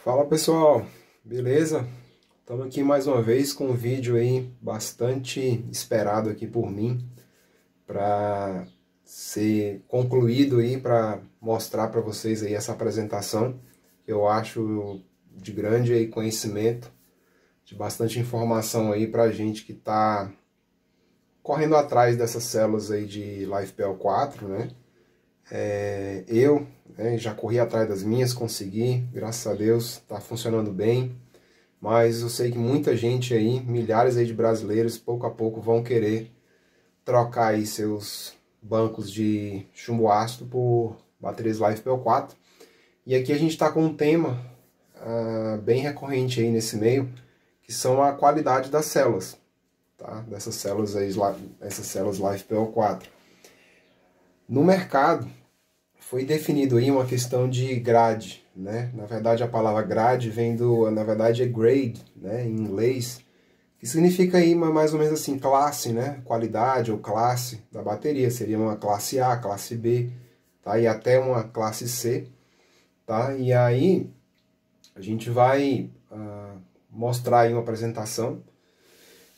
Fala pessoal, beleza? Estamos aqui mais uma vez com um vídeo aí bastante esperado aqui por mim para ser concluído aí para mostrar para vocês aí essa apresentação que eu acho de grande aí conhecimento, de bastante informação aí para a gente que está correndo atrás dessas células aí de LifePL4, né? Eu já corri atrás das minhas, consegui, graças a Deus, está funcionando bem, mas eu sei que muita gente aí, milhares aí de brasileiros, pouco a pouco vão querer trocar aí seus bancos de chumbo ácido por baterias LifePL4. E aqui a gente está com um tema bem recorrente aí nesse meio, que são a qualidade das células, tá? Dessas células aí, essas células LifePL4. No mercado, foi definido aí uma questão de grade, né? Na verdade, a palavra grade vem na verdade, é grade, né? Em inglês, que significa aí mais ou menos assim, classe, né? Qualidade ou classe da bateria. Seria uma classe A, classe B, tá? E até uma classe C, tá? E aí, a gente vai mostrar aí uma apresentação.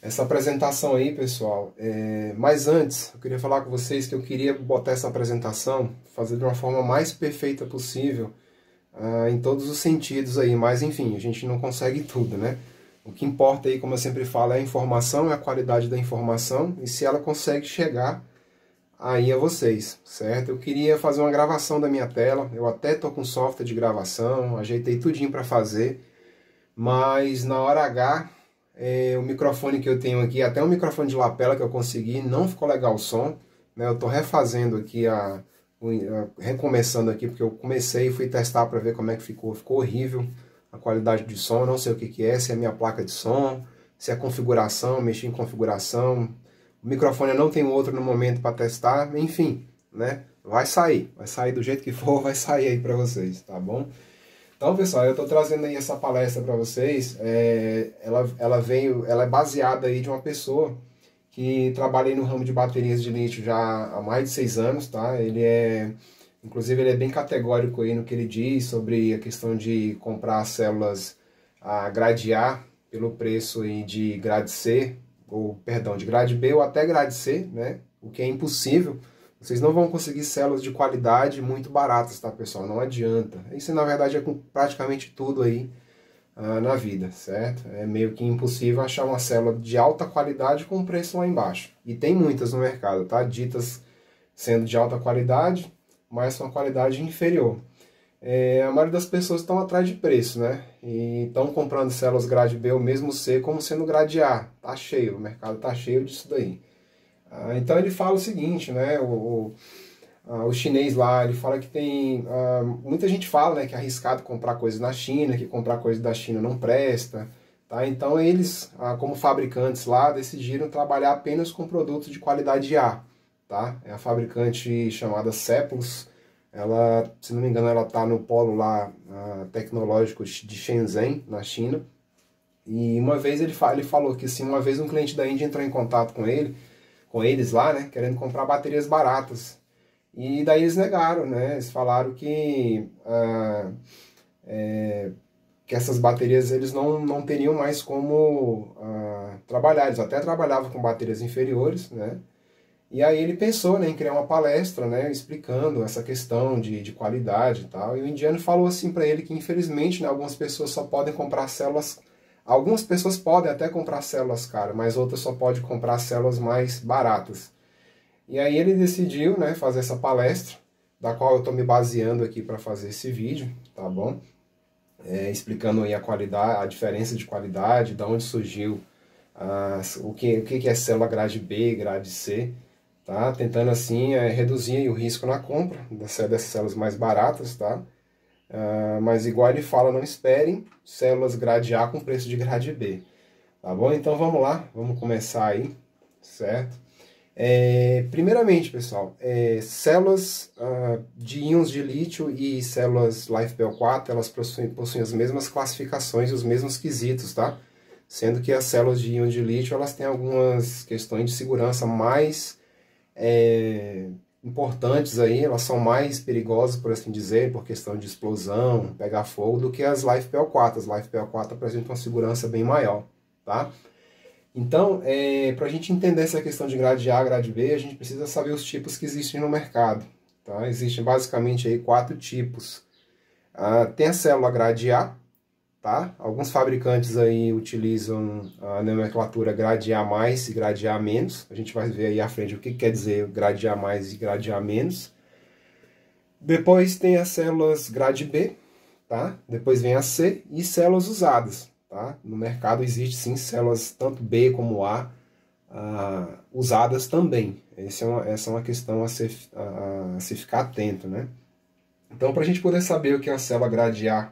Essa apresentação aí, pessoal, mas antes, eu queria falar com vocês que eu queria botar essa apresentação, fazer de uma forma mais perfeita possível, em todos os sentidos aí, mas enfim, a gente não consegue tudo, né? O que importa aí, como eu sempre falo, é a informação, é a qualidade da informação, e se ela consegue chegar aí a vocês, certo? Eu queria fazer uma gravação da minha tela, eu até tô com software de gravação, ajeitei tudinho para fazer, mas na hora H... o microfone que eu tenho aqui, até um microfone de lapela que eu consegui, não ficou legal o som, né? Eu estou refazendo aqui, recomeçando aqui, porque eu comecei e fui testar para ver como é que ficou. Ficou horrível a qualidade de som, não sei o que que é, se é a minha placa de som, se é a configuração, mexi em configuração. O microfone eu não tenho outro no momento para testar, enfim, né? Vai sair do jeito que for, vai sair aí para vocês, tá bom? Então, pessoal, eu estou trazendo aí essa palestra para vocês. Ela é baseada aí de uma pessoa que trabalha aí no ramo de baterias de lítio já há mais de 6 anos, tá? Inclusive, ele é bem categórico aí no que ele diz sobre a questão de comprar células a grade A pelo preço aí de grade C, ou perdão, de grade B ou até grade C, né? O que é impossível. Vocês não vão conseguir células de qualidade muito baratas, tá, pessoal? Não adianta. Isso, na verdade, é com praticamente tudo aí na vida, certo? É meio que impossível achar uma célula de alta qualidade com preço lá embaixo. E tem muitas no mercado, tá? Ditas sendo de alta qualidade, mas com uma qualidade inferior. A maioria das pessoas estão atrás de preço, né? E estão comprando células grade B ou mesmo C como sendo grade A. Tá cheio, o mercado tá cheio disso daí. Então ele fala o seguinte, né, o chinês lá, ele fala que tem, muita gente fala, né, que é arriscado comprar coisas na China, que comprar coisas da China não presta, tá? Então eles, como fabricantes lá, decidiram trabalhar apenas com produtos de qualidade A, tá? É a fabricante chamada Cepos, ela, se não me engano, ela está no polo lá tecnológico de Shenzhen, na China, e uma vez ele falou que assim, uma vez um cliente da Índia entrou em contato com eles lá, né, querendo comprar baterias baratas. E daí eles negaram, né, eles falaram que essas baterias eles não teriam mais como trabalhar. Eles até trabalhavam com baterias inferiores, né, e aí ele pensou, né, em criar uma palestra, né, explicando essa questão de qualidade e tal. E o indiano falou assim para ele que infelizmente, né, algumas pessoas só podem comprar células. Algumas pessoas podem até comprar células caras, mas outras só podem comprar células mais baratas. E aí ele decidiu, né, fazer essa palestra, da qual eu estou me baseando aqui para fazer esse vídeo, tá bom? Explicando aí a qualidade, a diferença de qualidade, de onde surgiu o que é célula grade B, grade C, tá? Tentando assim reduzir o risco na compra dessas células mais baratas, tá? Mas igual ele fala, não esperem células grade A com preço de grade B, tá bom? Então vamos lá, vamos começar aí, certo? Primeiramente, pessoal, células de íons de lítio e células LifePL4, elas possuem as mesmas classificações e os mesmos quesitos, tá? Sendo que as células de íons de lítio, elas têm algumas questões de segurança mais importantes aí, elas são mais perigosas, por assim dizer, por questão de explosão, pegar fogo, do que as LiFePO4. As LiFePO4 apresentam uma segurança bem maior, tá? Então, para a gente entender essa questão de grade A, grade B, a gente precisa saber os tipos que existem no mercado, tá? Existem basicamente aí 4 tipos. Tem a célula grade A, tá? Alguns fabricantes aí utilizam a nomenclatura grade A+, e grade A-. A gente vai ver aí à frente o que quer dizer grade A+, e grade A-. Depois tem as células grade B, tá? Depois vem a C e células usadas, tá? No mercado existe sim células tanto B como A usadas também. Essa é uma questão a se ficar atento, né? Então, para a gente poder saber o que é a célula grade A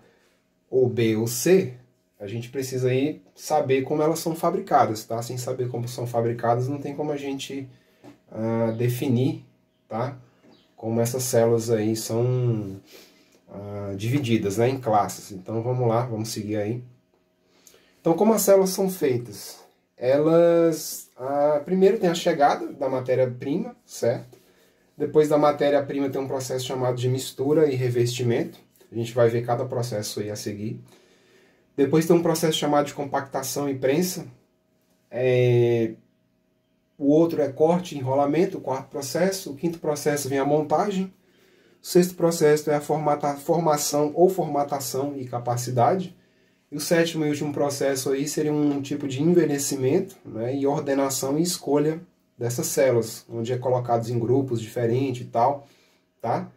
ou B ou C, a gente precisa aí saber como elas são fabricadas, tá? Sem saber como são fabricadas, não tem como a gente definir, tá? Como essas células aí são divididas, né, em classes. Então vamos lá, vamos seguir aí. Então, como as células são feitas? Elas, primeiro tem a chegada da matéria-prima, certo? Depois da matéria-prima tem um processo chamado de mistura e revestimento. A gente vai ver cada processo aí a seguir. Depois tem um processo chamado de compactação e prensa. O outro é corte e enrolamento, o quarto processo. O quinto processo vem a montagem. O sexto processo é a formação ou formatação e capacidade. E o sétimo e último processo aí seria um tipo de envelhecimento, né, e ordenação e escolha dessas células, onde é colocados em grupos diferentes e tal, tá?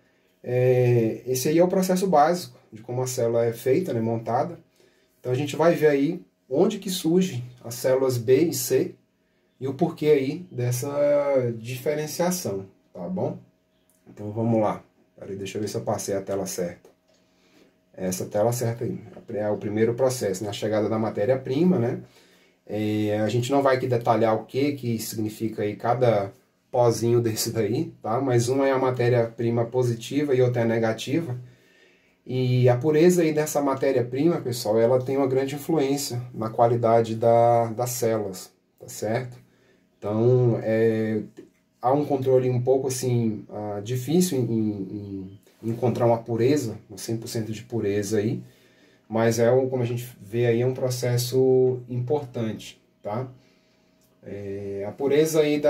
Esse aí é o processo básico de como a célula é feita, né, montada. Então a gente vai ver aí onde que surgem as células B e C e o porquê aí dessa diferenciação, tá bom? Então vamos lá. Peraí, deixa eu ver se eu passei a tela certa. Essa tela certa aí. É o primeiro processo, né? A chegada da matéria-prima, né? A gente não vai aqui detalhar o que significa aí cada pozinho desse daí, tá? Mas uma é a matéria-prima positiva e outra é a negativa. E a pureza aí dessa matéria-prima, pessoal, ela tem uma grande influência na qualidade das células, tá certo? Então, há um controle um pouco assim, difícil em encontrar uma pureza, 100% de pureza aí, mas como a gente vê aí, é um processo importante, tá? A pureza aí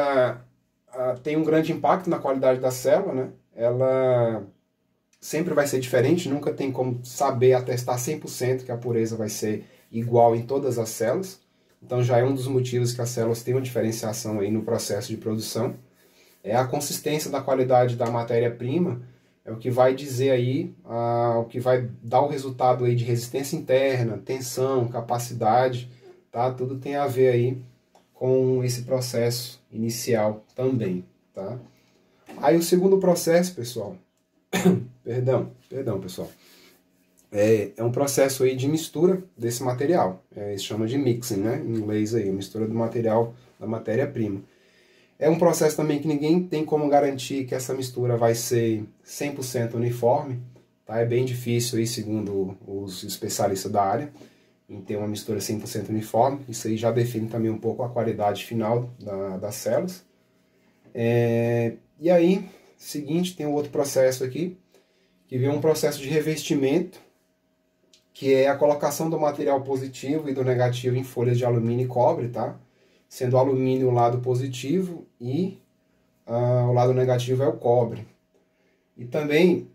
tem um grande impacto na qualidade da célula, né? Ela sempre vai ser diferente, nunca tem como saber atestar 100% que a pureza vai ser igual em todas as células. Então já é um dos motivos que as células têm uma diferenciação aí no processo de produção. A consistência da qualidade da matéria-prima é o que vai dizer aí, o que vai dar o resultado aí de resistência interna, tensão, capacidade, tá? Tudo tem a ver aí com esse processo inicial também, tá? Aí o segundo processo, pessoal, perdão, pessoal, é um processo aí de mistura desse material, se chama de mixing, né, em inglês aí, mistura do material da matéria-prima. É um processo também que ninguém tem como garantir que essa mistura vai ser 100% uniforme, tá? É bem difícil aí, segundo os especialistas da área, em ter uma mistura 100% uniforme. Isso aí já define também um pouco a qualidade final das células. E aí, seguinte, tem um outro processo aqui, que vem um processo de revestimento, que é a colocação do material positivo e do negativo em folhas de alumínio e cobre, tá? Sendo o alumínio o lado positivo e o lado negativo é o cobre. E também,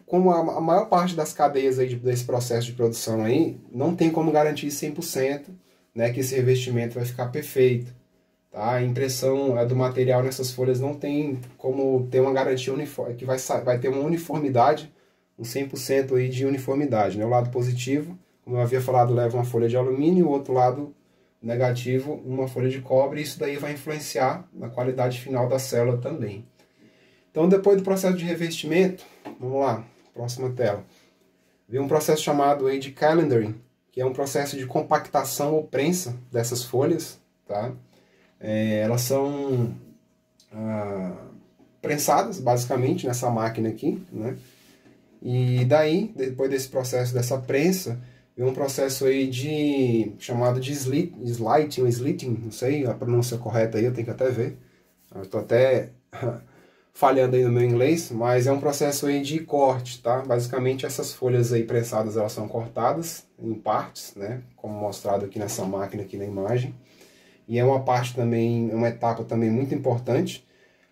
como a maior parte das cadeias aí desse processo de produção aí, não tem como garantir 100%, né, que esse revestimento vai ficar perfeito. Tá? A impressão do material nessas folhas não tem como ter uma garantia uniforme, que vai ter uma uniformidade, um 100% aí de uniformidade, né? O lado positivo, como eu havia falado, leva uma folha de alumínio, o outro lado negativo, uma folha de cobre, e isso daí vai influenciar na qualidade final da célula também. Então, depois do processo de revestimento, vamos lá, próxima tela, vem um processo chamado aí de calendaring, que é um processo de compactação ou prensa dessas folhas, tá? Elas são prensadas, basicamente, nessa máquina aqui, né? E daí, depois desse processo dessa prensa, vem um processo aí chamado de slitting, não sei a pronúncia correta aí, eu tenho que até ver. Eu estou até falhando aí no meu inglês, mas é um processo aí de corte, tá? Basicamente essas folhas aí prensadas, elas são cortadas em partes, né? Como mostrado aqui nessa máquina aqui na imagem. E é uma parte também, uma etapa também muito importante.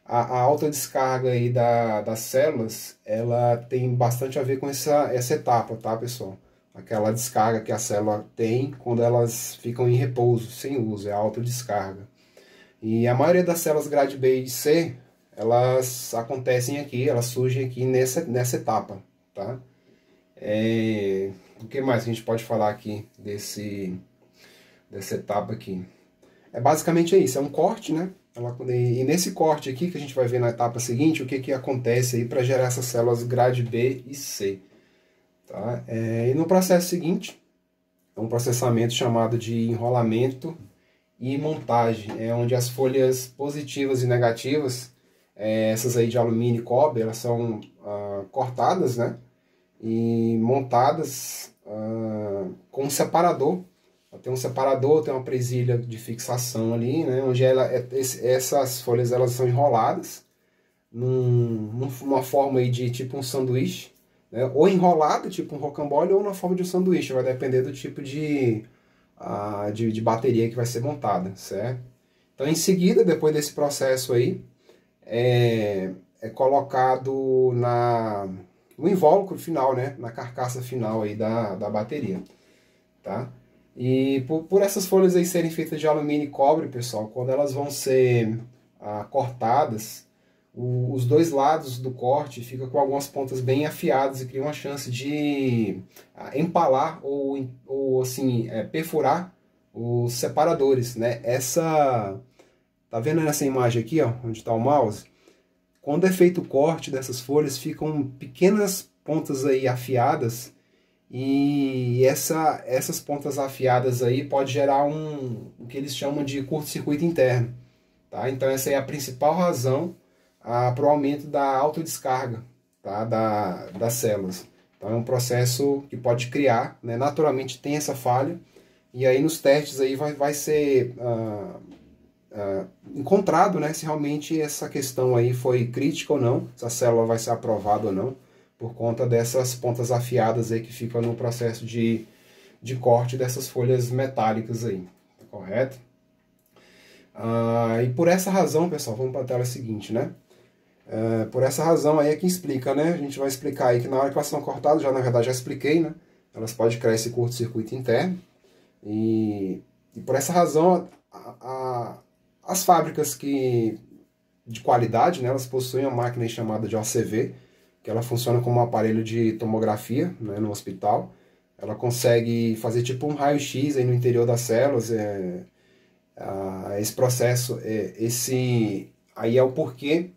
A alta descarga aí das células, ela tem bastante a ver com essa etapa, tá, pessoal? Aquela descarga que a célula tem quando elas ficam em repouso, sem uso, é a alta descarga. E a maioria das células grade B e C, elas acontecem aqui, elas surgem aqui nessa etapa, tá? O que mais que a gente pode falar aqui dessa etapa aqui? Basicamente isso, é um corte, né? E nesse corte aqui, que a gente vai ver na etapa seguinte, o que acontece aí para gerar essas células grade B e C. Tá? E no processo seguinte, é um processamento chamado de enrolamento e montagem, onde as folhas positivas e negativas, essas aí de alumínio e cobre, elas são cortadas, né? E montadas com um separador. Tem um separador, tem uma presilha de fixação ali, né, onde essas folhas elas são enroladas numa forma aí de tipo um sanduíche, né, ou enrolado, tipo um rocambole, ou na forma de um sanduíche, vai depender do tipo de bateria que vai ser montada, certo? Então, em seguida, depois desse processo aí, é colocado no invólucro final, né, na carcaça final aí da bateria, tá? E por essas folhas aí serem feitas de alumínio e cobre, pessoal, quando elas vão ser cortadas, os dois lados do corte ficam com algumas pontas bem afiadas e cria uma chance de empalar ou assim, perfurar os separadores, né? Tá vendo nessa imagem aqui, ó, onde está o mouse? Quando é feito o corte dessas folhas, ficam pequenas pontas aí afiadas. E essas pontas afiadas aí pode gerar o que eles chamam de curto-circuito interno. Tá? Então essa é a principal razão para o aumento da autodescarga, tá? das células. Então é um processo que pode criar, né? Naturalmente tem essa falha, e aí nos testes aí vai ser encontrado, né, se realmente essa questão aí foi crítica ou não, se a célula vai ser aprovada ou não, por conta dessas pontas afiadas aí que ficam no processo de corte dessas folhas metálicas aí, tá correto? E por essa razão, pessoal, vamos para a tela seguinte, né? Por essa razão aí é que explica, né? A gente vai explicar aí que na hora que elas são cortadas, na verdade já expliquei, né? Elas podem criar esse curto-circuito interno. E por essa razão, as fábricas de qualidade, né? Elas possuem uma máquina chamada de OCV, que ela funciona como um aparelho de tomografia, né, no hospital. Ela consegue fazer tipo um raio-x aí no interior das células. Esse processo, aí é o porquê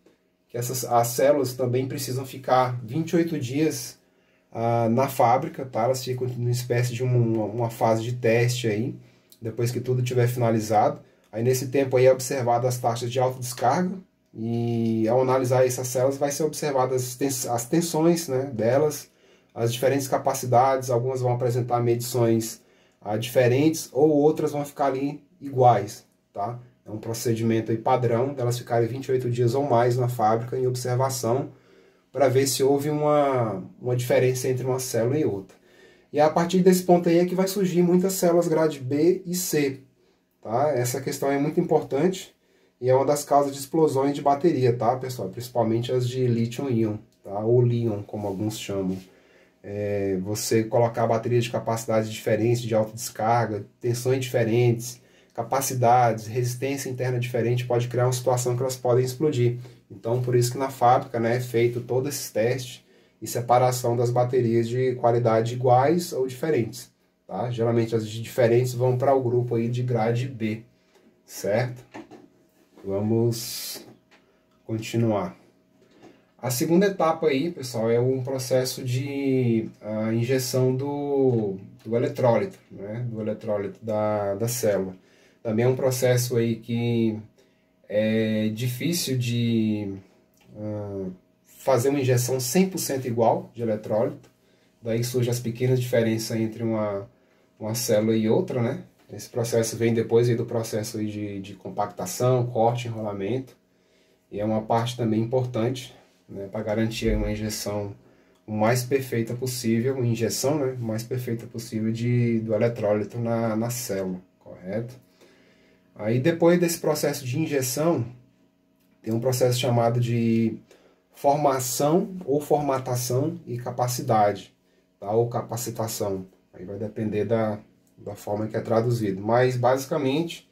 que as células também precisam ficar 28 dias na fábrica, tá? Elas ficam numa espécie de uma fase de teste aí, depois que tudo tiver finalizado. Aí nesse tempo aí é observado as taxas de autodescarga, e ao analisar essas células vai ser observadas as tensões, né, delas, as diferentes capacidades. Algumas vão apresentar medições diferentes, ou outras vão ficar ali iguais, tá? É um procedimento aí padrão delas ficarem 28 dias ou mais na fábrica em observação, para ver se houve uma diferença entre uma célula e outra. E a partir desse ponto aí é que vai surgir muitas células grade B e C, tá? Essa questão é muito importante e é uma das causas de explosões de bateria, tá, pessoal? Principalmente as de lítio-íon, tá? Ou líon, como alguns chamam. Você colocar baterias de capacidades diferentes, de alta descarga, tensões diferentes, capacidades, resistência interna diferente, pode criar uma situação que elas podem explodir. Então, por isso que na fábrica, né, é feito todos esses testes e separação das baterias de qualidade iguais ou diferentes, tá? Geralmente as de diferentes vão para o grupo aí de grade B, certo? Vamos continuar. A segunda etapa aí, pessoal, é um processo de injeção do eletrólito, né? Do eletrólito da célula. Também é um processo aí que é difícil de fazer uma injeção 100% igual de eletrólito. Daí surgem as pequenas diferenças entre uma célula e outra, né? Esse processo vem depois aí do processo aí de compactação, corte, enrolamento. e é uma parte também importante, né, para garantir uma injeção o mais perfeita possível, uma injeção, né, o mais perfeita possível do eletrólito na célula, correto? Aí depois desse processo de injeção, tem um processo chamado de formação ou formatação e capacidade, tá? Ou capacitação, aí vai depender da forma que é traduzido, mas basicamente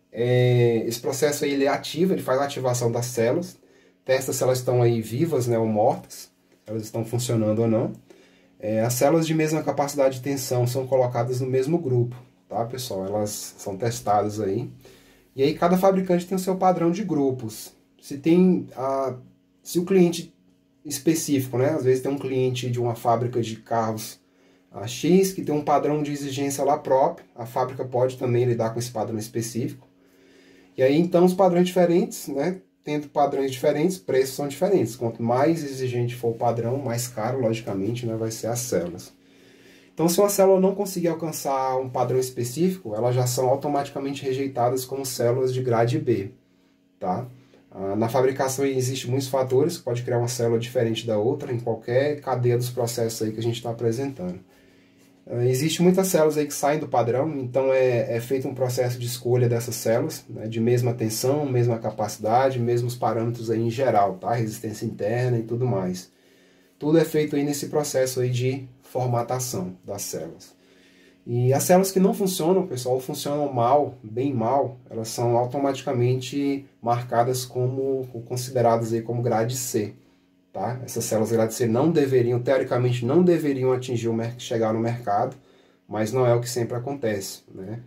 esse processo aí ele é ativo, ele faz a ativação das células, testa se elas estão aí vivas, né, ou mortas, elas estão funcionando ou não. As células de mesma capacidade de tensão são colocadas no mesmo grupo, tá, pessoal? Elas são testadas aí. E aí cada fabricante tem o seu padrão de grupos. Se o cliente específico, né, às vezes tem um cliente de uma fábrica de carros a X que tem um padrão de exigência lá próprio, a fábrica pode também lidar com esse padrão específico. E aí então os padrões diferentes, né, tendo padrões diferentes, preços são diferentes. Quanto mais exigente for o padrão, mais caro, logicamente, né, vai ser as células. Então, se uma célula não conseguir alcançar um padrão específico, elas já são automaticamente rejeitadas como células de grade B, tá? Na fabricação existem muitos fatores que pode criar uma célula diferente da outra em qualquer cadeia dos processos aí que a gente está apresentando. Existem muitas células aí que saem do padrão, então é feito um processo de escolha dessas células, né, de mesma tensão, mesma capacidade, mesmos parâmetros aí em geral, tá? Resistência interna e tudo mais. Tudo é feito aí nesse processo aí de formatação das células. E as células que não funcionam, pessoal, funcionam mal, bem mal, elas são automaticamente marcadas como consideradas aí como grade C. Tá? Essas células grade C não deveriam, teoricamente, não deveriam atingir chegar no mercado, mas não é o que sempre acontece, né?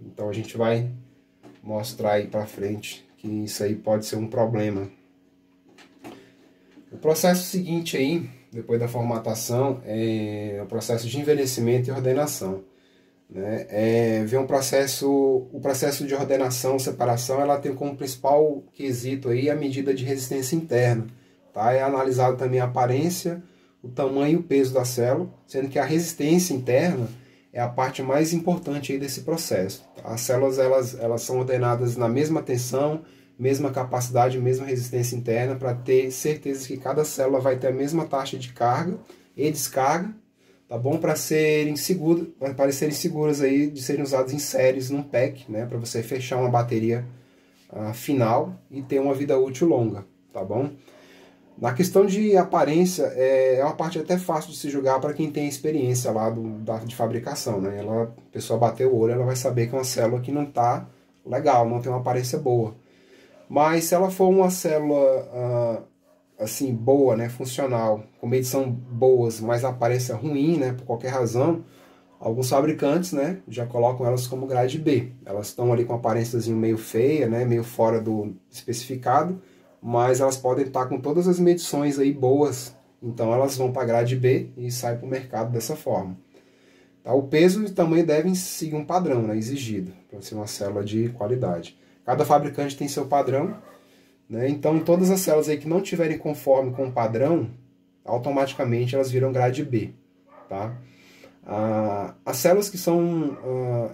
Então a gente vai mostrar aí para frente que isso aí pode ser um problema. O processo seguinte aí, depois da formatação, é o processo de envelhecimento e ordenação, né? Vem o processo de ordenação, separação, ela tem como principal quesito aí a medida de resistência interna. Tá? É analisado também a aparência, o tamanho e o peso da célula, sendo que a resistência interna é a parte mais importante aí desse processo. Tá? As células elas são ordenadas na mesma tensão, mesma capacidade, mesma resistência interna, para ter certeza que cada célula vai ter a mesma taxa de carga e descarga, tá bom? Para serem seguras aí de serem usadas em séries num pack, né? Para você fechar uma bateria final e ter uma vida útil longa, tá bom? Na questão de aparência, é uma parte até fácil de se julgar para quem tem experiência lá de fabricação, né? A pessoa bater o olho, ela vai saber que é uma célula que não está legal, não tem uma aparência boa. Mas se ela for uma célula assim, boa, né, funcional, com medição boas, mas a aparência ruim, né, por qualquer razão, alguns fabricantes, né, já colocam elas como grade B. Elas estão ali com uma aparência meio feia, né, meio fora do especificado, mas elas podem estar com todas as medições aí boas, então elas vão para a grade B e saem para o mercado dessa forma. Tá? O peso e o tamanho devem seguir um padrão, né, exigido para ser uma célula de qualidade. Cada fabricante tem seu padrão, né, então todas as células aí que não tiverem conforme com o padrão, automaticamente elas viram grade B. Tá? As células que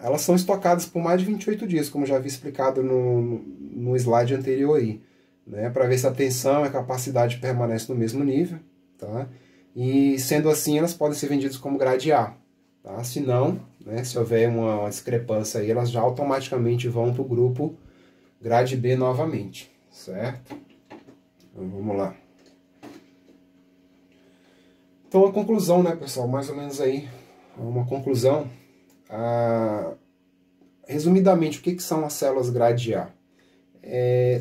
elas são estocadas por mais de 28 dias, como já havia explicado no slide anterior aí. Né, para ver se a tensão e a capacidade permanecem no mesmo nível, tá? E sendo assim, elas podem ser vendidas como grade A, tá? Se não, né, se houver uma discrepância aí, elas já automaticamente vão para o grupo grade B novamente, certo? Então vamos lá. Então a conclusão, né, pessoal, mais ou menos aí, uma conclusão. Resumidamente, o que são as células grade A?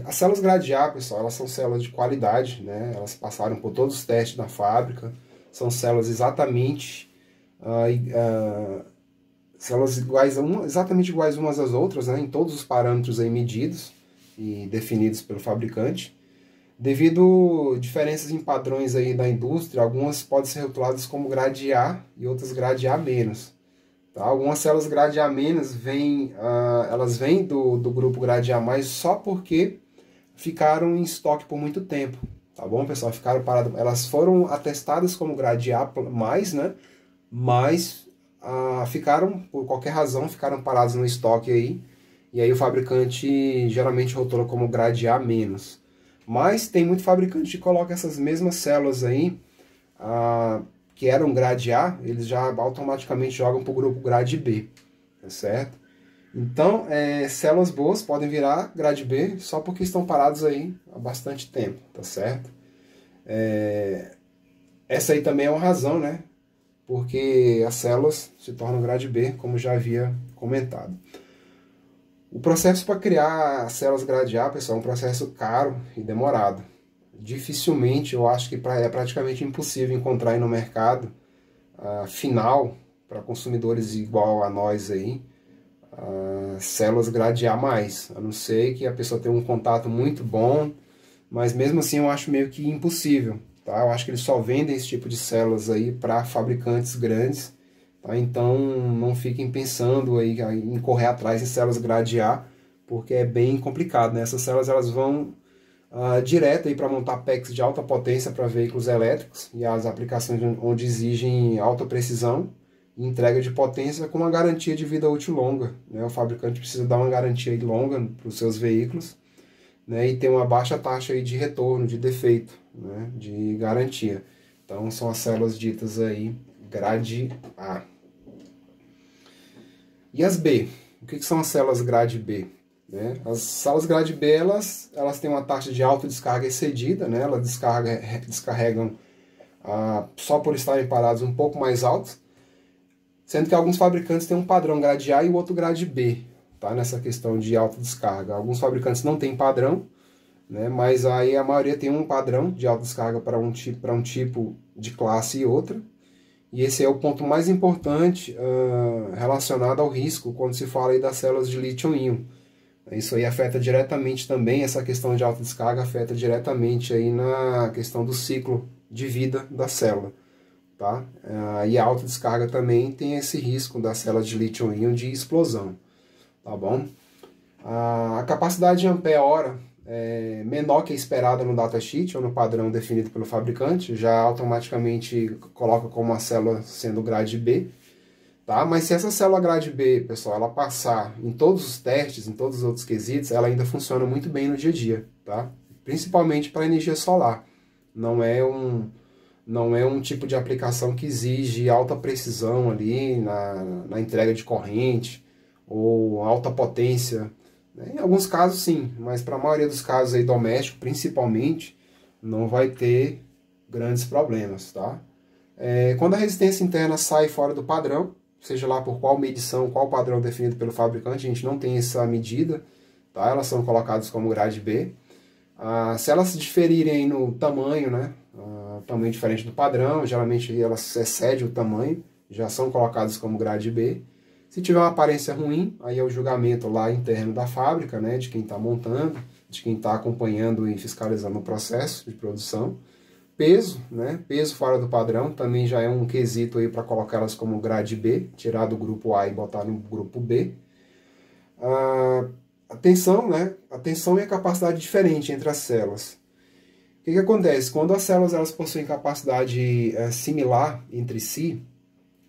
As células grade A, pessoal, elas são células de qualidade, né? Elas passaram por todos os testes da fábrica, são células exatamente exatamente iguais umas às outras, né? Em todos os parâmetros aí medidos e definidos pelo fabricante. Devido a diferenças em padrões aí da indústria, algumas podem ser rotuladas como grade A e outras grade A-. Tá? Algumas células grade A- elas vêm do grupo grade A+, só porque ficaram em estoque por muito tempo. Tá bom, pessoal? Ficaram paradas. Elas foram atestadas como grade A+, né? Mas por qualquer razão, ficaram paradas no estoque aí. E aí o fabricante geralmente rotula como grade A-. Mas tem muito fabricante que coloca essas mesmas células aí, que eram grade A, eles já automaticamente jogam para o grupo grade B, tá certo? Então, células boas podem virar grade B só porque estão parados aí há bastante tempo, tá certo? Essa aí também é uma razão, né? Porque as células se tornam grade B, como já havia comentado. O processo para criar células grade A, pessoal, é um processo caro e demorado. Dificilmente, eu acho que é praticamente impossível encontrar aí no mercado final, para consumidores igual a nós aí, células grade A+, a não ser que a pessoa tenha um contato muito bom, mas mesmo assim eu acho meio que impossível, tá? Eu acho que eles só vendem esse tipo de células aí para fabricantes grandes, tá? Então não fiquem pensando aí em correr atrás de células grade A, porque é bem complicado, né? Essas células elas vão direto aí para montar packs de alta potência para veículos elétricos e as aplicações onde exigem alta precisão e entrega de potência com uma garantia de vida útil longa, né? O fabricante precisa dar uma garantia aí longa para os seus veículos, né? E ter uma baixa taxa aí de retorno, de defeito, né? De garantia. Então são as células ditas aí grade A. E as B? O que são as células grade B? Né? As células grade B elas têm uma taxa de autodescarga excedida, né? Elas descarregam só por estarem parados um pouco mais altos, sendo que alguns fabricantes têm um padrão grade A e o outro grade B, tá? Nessa questão de autodescarga. Alguns fabricantes não têm padrão, né? Mas aí a maioria tem um padrão de autodescarga para um tipo de classe e outra. E esse é o ponto mais importante relacionado ao risco quando se fala aí das células de lítio-íon. Isso aí afeta diretamente também, essa questão de autodescarga afeta diretamente aí na questão do ciclo de vida da célula, tá? E a autodescarga também tem esse risco das células de lítio-íon de explosão, tá bom? A capacidade de ampere-hora é menor que a esperada no datasheet ou no padrão definido pelo fabricante, já automaticamente coloca como uma célula sendo grade B. Tá? Mas se essa célula grade B, pessoal, ela passar em todos os testes, em todos os outros quesitos, ela ainda funciona muito bem no dia a dia, tá? Principalmente para energia solar. Não é um tipo de aplicação que exige alta precisão ali na entrega de corrente ou alta potência. Em alguns casos sim, mas para a maioria dos casos aí doméstico, principalmente, não vai ter grandes problemas, tá? Quando a resistência interna sai fora do padrão, seja lá por qual medição, qual padrão definido pelo fabricante, a gente não tem essa medida, tá? Elas são colocadas como grade B. Se elas se diferirem no tamanho, né? Tamanho diferente do padrão, geralmente elas excedem o tamanho, já são colocadas como grade B. Se tiver uma aparência ruim, aí é o julgamento lá interno da fábrica, né? De quem está montando, de quem está acompanhando e fiscalizando o processo de produção. Peso, né? Peso fora do padrão também já é um quesito aí para colocar elas como grade B, tirar do grupo A e botar no grupo B. A tensão, né? A tensão e a capacidade diferente entre as células. O que acontece? Quando as células elas possuem capacidade similar entre si,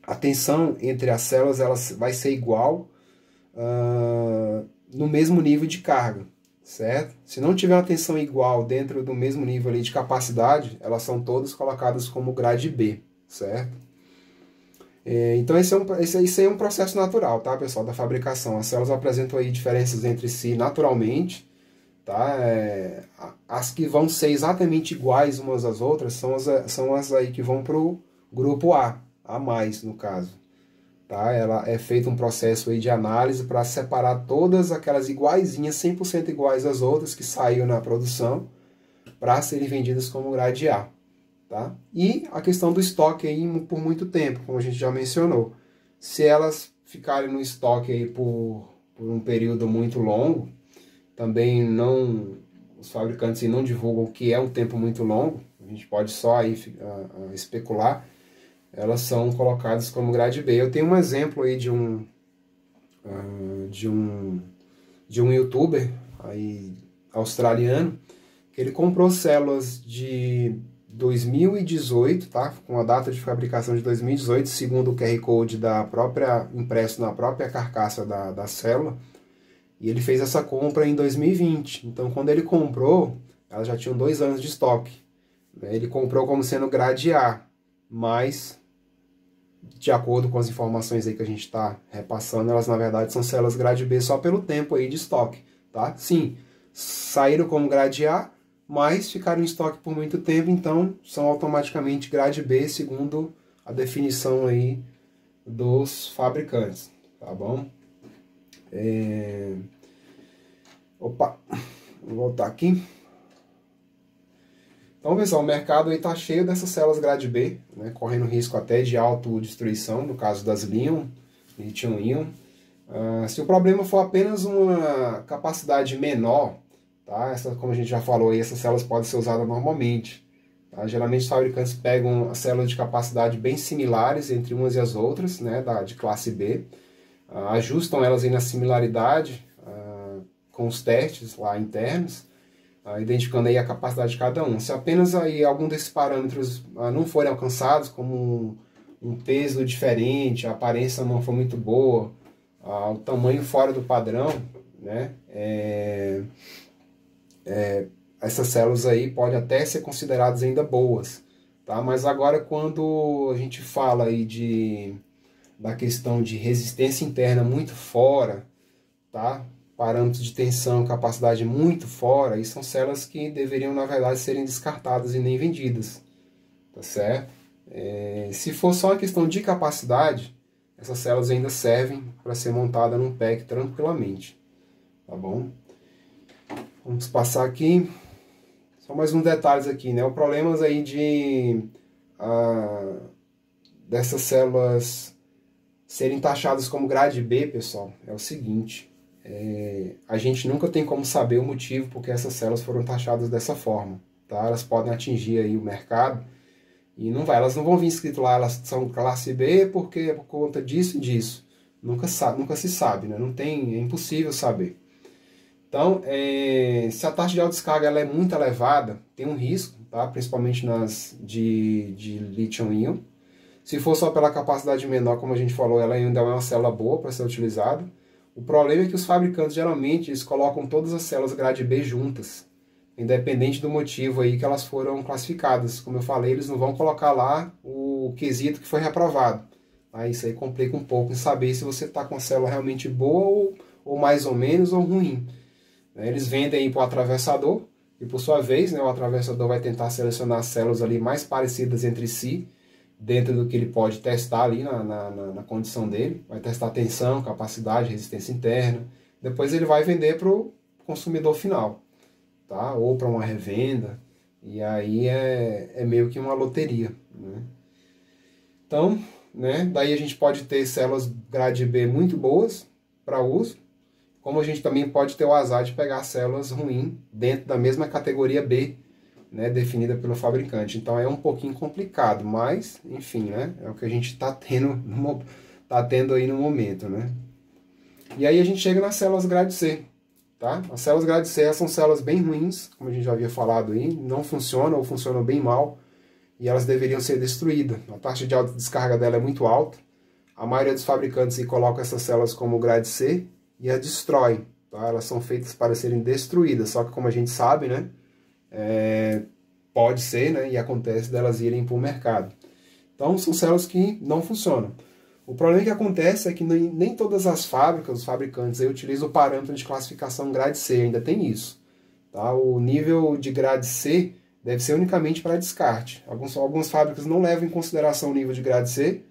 a tensão entre as células elas vai ser igual no mesmo nível de carga. Certo? Se não tiver uma tensão igual dentro do mesmo nível ali de capacidade, elas são todas colocadas como grade B, certo? Então esse aí é um processo natural, tá, pessoal, da fabricação. As células apresentam aí diferenças entre si naturalmente, tá? As que vão ser exatamente iguais umas às outras são as aí que vão para o grupo A mais no caso. Tá? Ela é feito um processo aí de análise para separar todas aquelas iguaizinhas, 100% iguais às outras que saíram na produção, para serem vendidas como grade A. Tá? E a questão do estoque aí por muito tempo, como a gente já mencionou. Se elas ficarem no estoque aí por um período muito longo, também os fabricantes aí não divulgam o que é um tempo muito longo, a gente pode só aí especular, elas são colocadas como grade B. Eu tenho um exemplo aí de um youtuber aí, australiano, que ele comprou células de 2018, tá? Com a data de fabricação de 2018, segundo o QR Code impresso na própria carcaça da célula, e ele fez essa compra em 2020. Então, quando ele comprou, elas já tinham 2 anos de estoque. Ele comprou como sendo grade A, mas, de acordo com as informações aí que a gente está repassando, elas na verdade são células grade B só pelo tempo aí de estoque, tá? Sim, saíram como grade A, mas ficaram em estoque por muito tempo, então são automaticamente grade B, segundo a definição aí dos fabricantes, tá bom? Opa, vou voltar aqui. Então, pessoal, o mercado aí tá cheio dessas células grade B, né, correndo risco até de autodestruição, no caso das lithium-íon. Se o problema for apenas uma capacidade menor, tá, como a gente já falou aí, essas células podem ser usadas normalmente. Tá? Geralmente os fabricantes pegam as células de capacidade bem similares entre umas e as outras, né, de classe B, ajustam elas aí na similaridade com os testes lá internos, identificando aí a capacidade de cada um. Se apenas aí algum desses parâmetros não forem alcançados, como um peso diferente, a aparência não for muito boa, o tamanho fora do padrão, né, essas células aí podem até ser consideradas ainda boas, tá? Mas agora quando a gente fala aí da questão de resistência interna muito fora, tá? Parâmetros de tensão, capacidade muito fora, e são células que deveriam, na verdade, serem descartadas e nem vendidas, tá certo? Se for só uma questão de capacidade, essas células ainda servem para ser montada num pack tranquilamente, tá bom? Vamos passar aqui, só mais uns detalhes aqui, né? O problema aí dessas células serem taxadas como grade B, pessoal, é o seguinte: a gente nunca tem como saber o motivo porque essas células foram taxadas dessa forma, tá? Elas podem atingir aí o mercado e elas não vão vir escrito lá, elas são classe B porque é por conta disso e disso. Nunca se sabe, né? Não tem, é impossível saber. Então, se a taxa de autodescarga ela é muito elevada, tem um risco, tá? Principalmente nas de lithium-íon. Se for só pela capacidade menor, como a gente falou, ela ainda é uma célula boa para ser utilizada. O problema é que os fabricantes geralmente eles colocam todas as células grade B juntas, independente do motivo aí que elas foram classificadas. Como eu falei, eles não vão colocar lá o quesito que foi reprovado. Isso aí complica um pouco em saber se você está com a célula realmente boa ou mais ou menos ou ruim. Eles vendem para o atravessador e, por sua vez, o atravessador vai tentar selecionar as células ali mais parecidas entre si, dentro do que ele pode testar ali na condição dele. Vai testar tensão, capacidade, resistência interna. Depois ele vai vender para o consumidor final, tá? Ou para uma revenda. E aí é meio que uma loteria, né? Então, daí a gente pode ter células grade B muito boas para uso, como a gente também pode ter o azar de pegar células ruins dentro da mesma categoria B, né, definida pelo fabricante. Então é um pouquinho complicado, mas, enfim, né, é o que a gente está tendo aí no momento, né. E aí a gente chega nas células grade C, tá? As células grade C são células bem ruins, como a gente já havia falado aí, não funcionam ou funcionam bem mal, e elas deveriam ser destruídas. A taxa de autodescarga dela é muito alta. A maioria dos fabricantes aí coloca essas células como grade C e as destrói, tá? Elas são feitas para serem destruídas, só que como a gente sabe, né, pode ser, né, e acontece delas irem para o mercado. Então são células que não funcionam. O problema que acontece é que nem todas as fábricas, os fabricantes aí, utilizam o parâmetro de classificação grade C, ainda tem isso, tá? O nível de grade C deve ser unicamente para descarte. Algumas fábricas não levam em consideração o nível de grade C,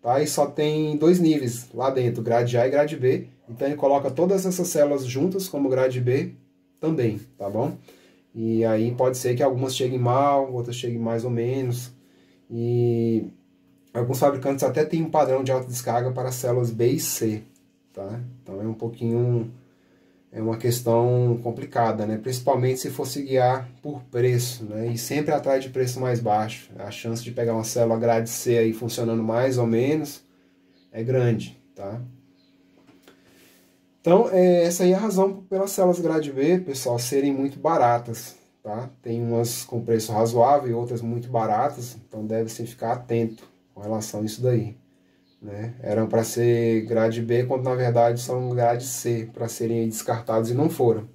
tá? E só tem 2 níveis lá dentro, grade A e grade B. Então ele coloca todas essas células juntas como grade B também, tá bom? E aí pode ser que algumas cheguem mal, outras cheguem mais ou menos. E alguns fabricantes até têm um padrão de autodescarga para células B e C, tá? Então é um pouquinho... é uma questão complicada, né? Principalmente se for se guiar por preço, né? E sempre atrás de preço mais baixo. A chance de pegar uma célula grade C aí funcionando mais ou menos é grande, tá? Então, essa aí é a razão pelas células grade B, pessoal, serem muito baratas, tá? Tem umas com preço razoável e outras muito baratas, então deve-se ficar atento com relação a isso daí, né? Eram para ser grade B, quando na verdade são grade C, para serem descartados e não foram.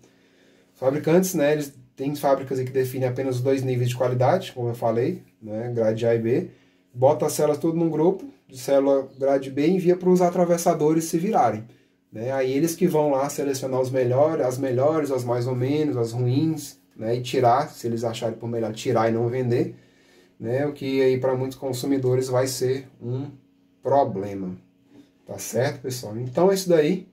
Os fabricantes, né, eles tem fábricas aí que definem apenas os 2 níveis de qualidade, como eu falei, né, grade A e B, bota as células tudo num grupo, de célula grade B, e envia para os atravessadores se virarem. Né? Aí eles que vão lá selecionar os melhores, as mais ou menos, as ruins, né? E tirar, se eles acharem por melhor tirar e não vender, né? O que aí para muitos consumidores vai ser um problema. Tá certo, pessoal? Então é isso daí.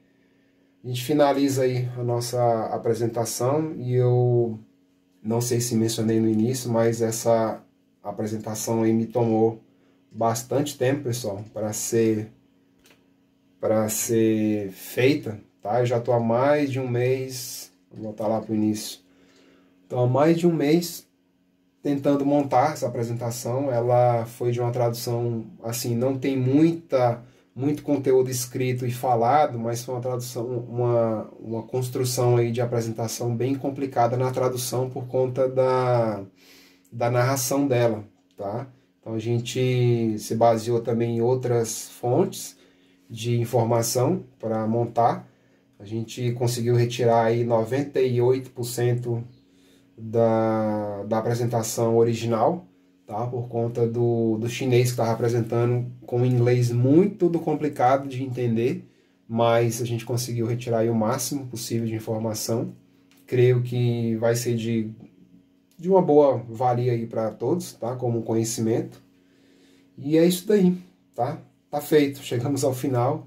A gente finaliza aí a nossa apresentação e eu não sei se mencionei no início, mas essa apresentação aí me tomou bastante tempo, pessoal, para ser feita, tá? Eu já estou há mais de um mês, vou voltar lá para o início, estou há mais de um mês tentando montar essa apresentação. Ela foi de uma tradução, assim, não tem muito conteúdo escrito e falado, mas foi uma tradução, uma construção aí de apresentação bem complicada na tradução por conta da narração dela, tá? Então a gente se baseou também em outras fontes de informação para montar. A gente conseguiu retirar aí 98% da apresentação original, tá? Por conta do chinês que estava apresentando com um inglês muito complicado de entender, mas a gente conseguiu retirar aí o máximo possível de informação. Creio que vai ser de uma boa valia aí para todos, tá? Como conhecimento. E é isso daí, tá? Tá feito, chegamos ao final.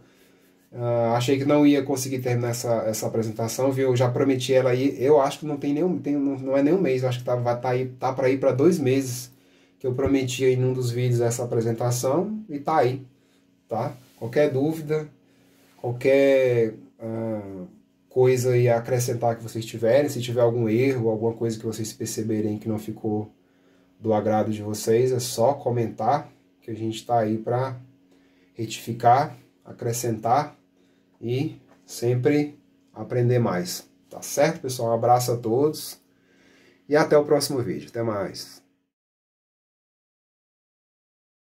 Achei que não ia conseguir terminar essa apresentação, viu? Eu já prometi ela aí, eu acho que não tem nenhum, não é nem um mês, eu acho que tá para ir para 2 meses que eu prometi aí num dos vídeos essa apresentação, e tá aí, tá? Qualquer dúvida, qualquer coisa aí a acrescentar que vocês tiverem, se tiver algum erro, alguma coisa que vocês perceberem que não ficou do agrado de vocês, é só comentar, que a gente está aí para retificar, acrescentar e sempre aprender mais. Tá certo, pessoal? Um abraço a todos e até o próximo vídeo. Até mais.